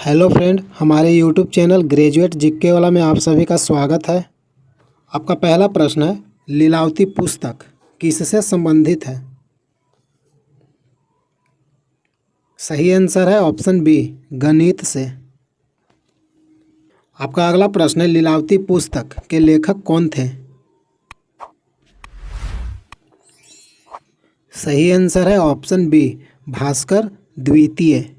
Hello friend, हमारे YouTube channel graduate GK वाला में आप सभी का स्वागत है। आपका पहला प्रश्न है, लीलावती पुस्तक किससे संबंधित है? सही आंसर है ऑप्शन बी, गणित से। आपका अगला प्रश्न है, लीलावती पुस्तक के लेखक कौन थे? सही आंसर है ऑप्शन बी, भास्कर द्वितीय।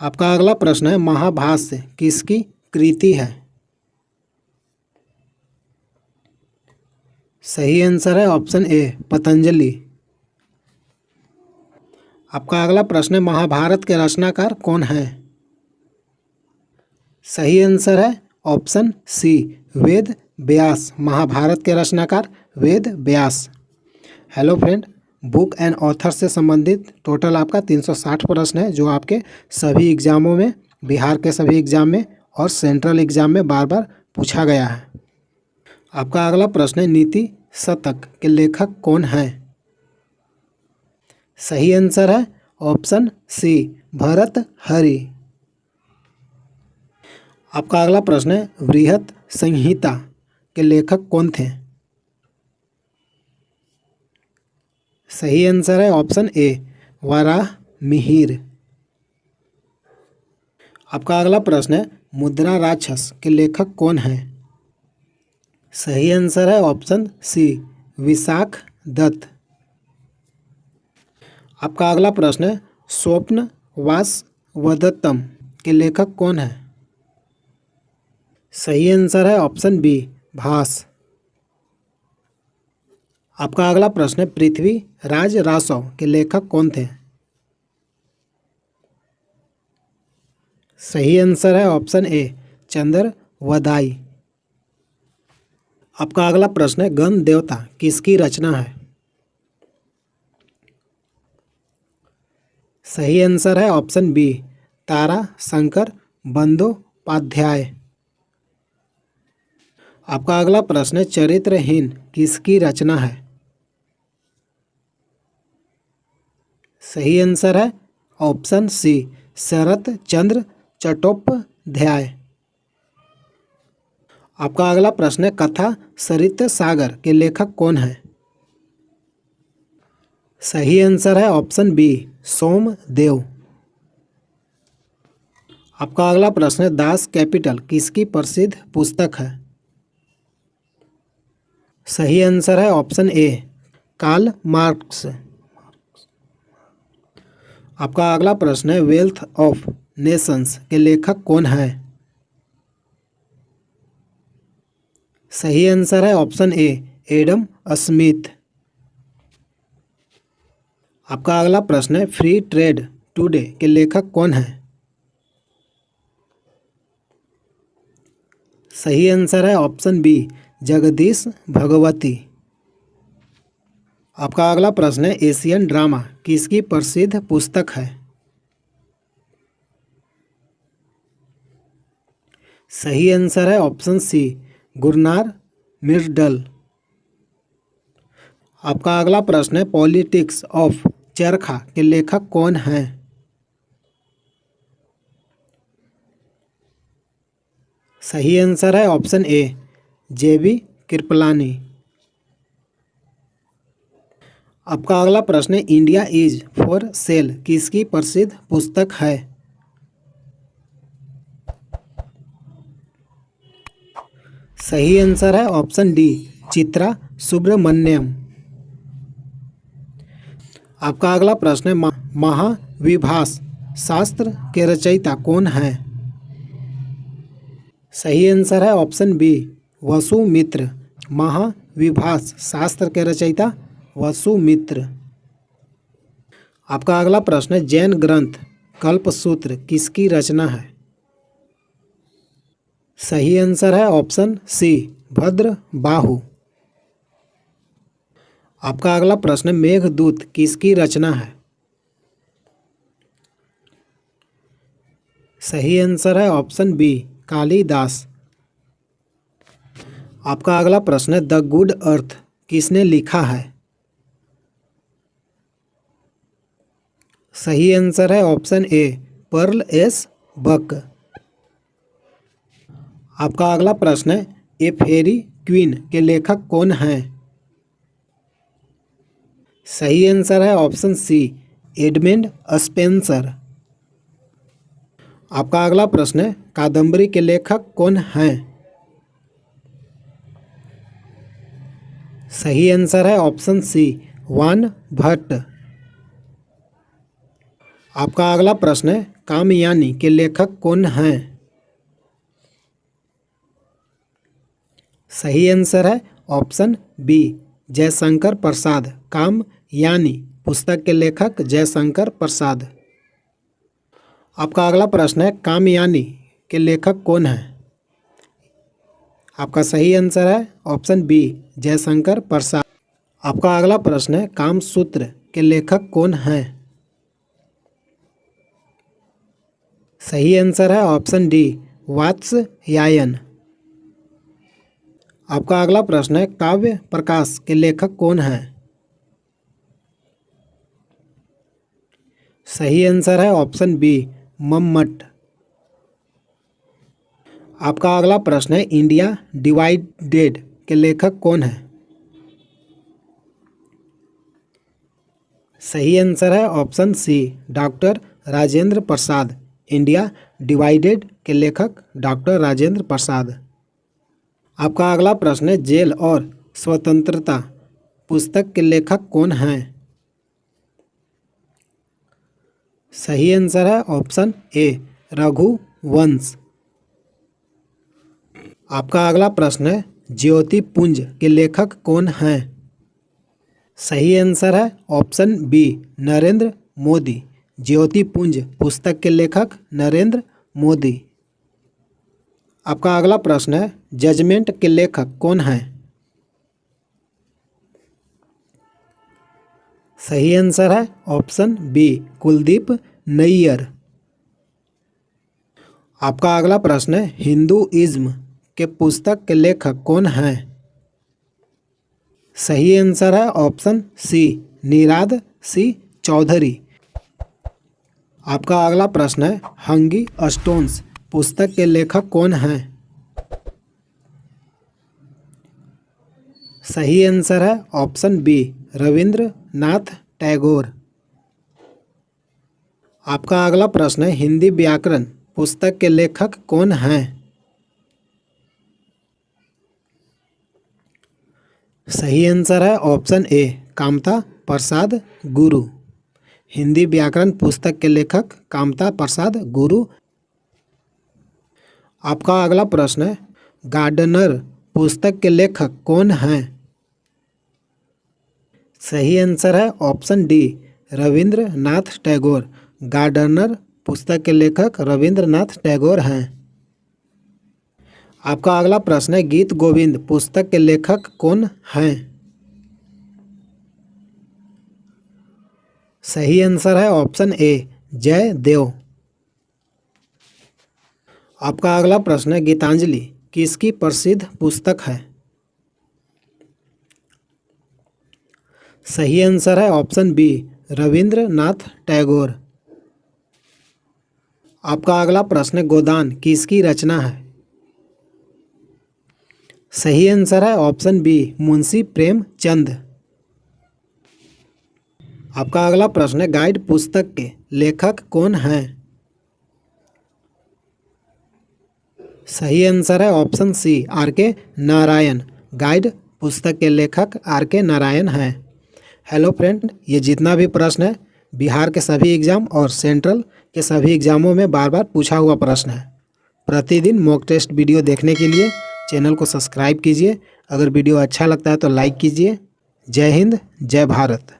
आपका अगला प्रश्न है, महाभाष्य किसकी कृति है? सही आंसर है ऑप्शन ए, पतंजलि। आपका अगला प्रश्न है, महाभारत के रचनाकार कौन है? सही आंसर है ऑप्शन सी, वेद व्यास। महाभारत के रचनाकार Ved Vyas. Hello friend, book and author से संबंधित टोटल आपका 360 प्रश्न है, जो आपके सभी एग्जामों में, बिहार के सभी एग्जाम में और सेंट्रल एग्जाम में बार बार पूछा गया है। आपका अगला प्रश्न है, नीति शतक के लेखक कौन है? सही आंसर है ऑप्शन सी, भर्तृहरि। आपका अगला प्रश्न है, बृहत संहिता के लेखक कौन थे? सही आंसर है ऑप्शन ए, वराहमिहिर। आपका अगला प्रश्न है, मुद्रा राक्षस के लेखक कौन है? सही आंसर है ऑप्शन सी, विशाख दत्त। आपका अगला प्रश्न है, स्वप्न वासवदत्तम के लेखक कौन है? सही आंसर है ऑप्शन बी, भास। आपका अगला प्रश्न है, पृथ्वी राज रासव के लेखक कौन थे? सही आंसर है ऑप्शन ए, चंद्रवदाई। आपका अगला प्रश्न है, गण देवता किसकी रचना है? सही आंसर है ऑप्शन बी, तारा शंकर बंदोपाध्याय। आपका अगला प्रश्न है, चरित्रहीन किसकी रचना है? सही आंसर है ऑप्शन सी, शरत चंद्र चट्टोपाध्याय। आपका अगला प्रश्न है, कथा सरित सागर के लेखक कौन है? सही आंसर है ऑप्शन बी, सोमदेव। आपका अगला प्रश्न है, दास कैपिटल किसकी प्रसिद्ध पुस्तक है? सही आंसर है ऑप्शन ए, कार्ल मार्क्स। आपका अगला प्रश्न है, वेल्थ ऑफ नेशंस के लेखक कौन है? सही आंसर है ऑप्शन ए, एडम स्मिथ। आपका अगला प्रश्न है, फ्री ट्रेड टुडे के लेखक कौन है? सही आंसर है ऑप्शन बी, जगदीश भगवती। आपका अगला प्रश्न है, एशियन ड्रामा किसकी प्रसिद्ध पुस्तक है? सही आंसर है ऑप्शन सी, गुरनार मिर्डल। आपका अगला प्रश्न है, पॉलिटिक्स ऑफ चरखा के लेखक कौन हैं? सही आंसर है ऑप्शन ए, जेबी कृपलानी। आपका अगला प्रश्न है, इंडिया इज फॉर सेल किसकी प्रसिद्ध पुस्तक है? सही आंसर है ऑप्शन डी, चित्रा सुब्रमण्यम। आपका अगला प्रश्न है, महाविभास शास्त्र के रचयिता कौन है? सही आंसर है ऑप्शन बी, वसुमित्र। महाविभास शास्त्र के रचयिता वसुमित्र। आपका अगला प्रश्न है, जैन ग्रंथ कल्पसूत्र किसकी रचना है? सही आंसर है ऑप्शन सी, भद्रबाहु। आपका अगला प्रश्न है, मेघदूत किसकी रचना है? सही आंसर है ऑप्शन बी, कालिदास। आपका अगला प्रश्न है, द गुड अर्थ किसने लिखा है? सही आंसर है option A, Pearl S Buck. आपका अगला प्रश्न है, ए फेरी क्वीन के लेखक कौन हैं? सही आंसर है ऑप्शन सी, एडमंड स्पेंसर। आपका अगला प्रश्न है, कादम्बरी के लेखक कौन हैं? सही आंसर है ऑप्शन सी, वान भट्ट। आपका अगला प्रश्न है, कामयानी के लेखक कौन हैं? सही आंसर है ऑप्शन बी, जयशंकर प्रसाद। कामयानी पुस्तक के लेखक जयशंकर प्रसाद। आपका अगला प्रश्न है, कामयानी के लेखक कौन हैं? आपका सही आंसर है ऑप्शन बी, जयशंकर प्रसाद। आपका अगला प्रश्न है, कामसूत्र के लेखक कौन हैं? सही आंसर है ऑप्शन डी, वात्स्यायन। आपका अगला प्रश्न है, काव्य प्रकाश के लेखक कौन हैं? सही आंसर है ऑप्शन बी, मम्मट। आपका अगला प्रश्न है, इंडिया डिवाइडेड के लेखक कौन है? सही आंसर है option C, doctor Rajendra Prasad. India divided के लेखक डॉक्टर राजेंद्र प्रसाद। आपका अगला प्रश्न है, जेल और स्वतंत्रता पुस्तक के लेखक कौन हैं? सही आंसर है ऑप्शन ए, रघुवंश। आपका अगला प्रश्न है, ज्योतिपुंज के लेखक कौन हैं? सही आंसर है ऑप्शन बी, नरेंद्र मोदी। ज्योतिपुंज पुस्तक के लेखक नरेंद्र मोदी। आपका अगला प्रश्न है, जजमेंट के लेखक कौन हैं? सही आंसर है ऑप्शन बी, कुलदीप नैयर। आपका अगला प्रश्न है, हिंदुइज्म के पुस्तक के लेखक कौन हैं? सही आंसर है ऑप्शन सी, निराद सी चौधरी। आपका अगला प्रश्न है, हंगी स्टोन्स पुस्तक के लेखक कौन हैं? सही आंसर है ऑप्शन बी, रविंद्रनाथ टैगोर। आपका अगला प्रश्न है, हिंदी व्याकरण पुस्तक के लेखक कौन हैं? सही आंसर है ऑप्शन ए, कामता प्रसाद गुरु। हिंदी व्याकरण पुस्तक के लेखक कामता प्रसाद गुरु। आपका अगला प्रश्न है, गार्डनर पुस्तक के लेखक कौन हैं? सही आंसर है option D, Rabindranath Tagore. Gardener पुस्तक के लेखक रविंद्रनाथ टैगोर हैं। आपका अगला प्रश्न है, गीत गोविंद पुस्तक के लेखक कौन हैं? सही आंसर है ऑप्शन ए, जयदेव। आपका अगला प्रश्न है, गीतांजलि किसकी प्रसिद्ध पुस्तक है? सही आंसर है ऑप्शन बी, रविंद्रनाथ टैगोर। आपका अगला प्रश्न है, गोदान किसकी रचना है? सही आंसर है ऑप्शन बी, मुंशी प्रेमचंद। आपका अगला प्रश्न है, गाइड पुस्तक के लेखक कौन हैं? सही आंसर है ऑप्शन सी, आर के नारायण। गाइड पुस्तक के लेखक आर के नारायण हैं। हेलो फ्रेंड, ये जितना भी प्रश्न है बिहार के सभी एग्ज़ाम और सेंट्रल के सभी एग्ज़ामों में बार बार पूछा हुआ प्रश्न है। प्रतिदिन मॉक टेस्ट वीडियो देखने के लिए चैनल को सब्सक्राइब कीजिए। अगर वीडियो अच्छा लगता है तो लाइक कीजिए। जय हिंद, जय भारत।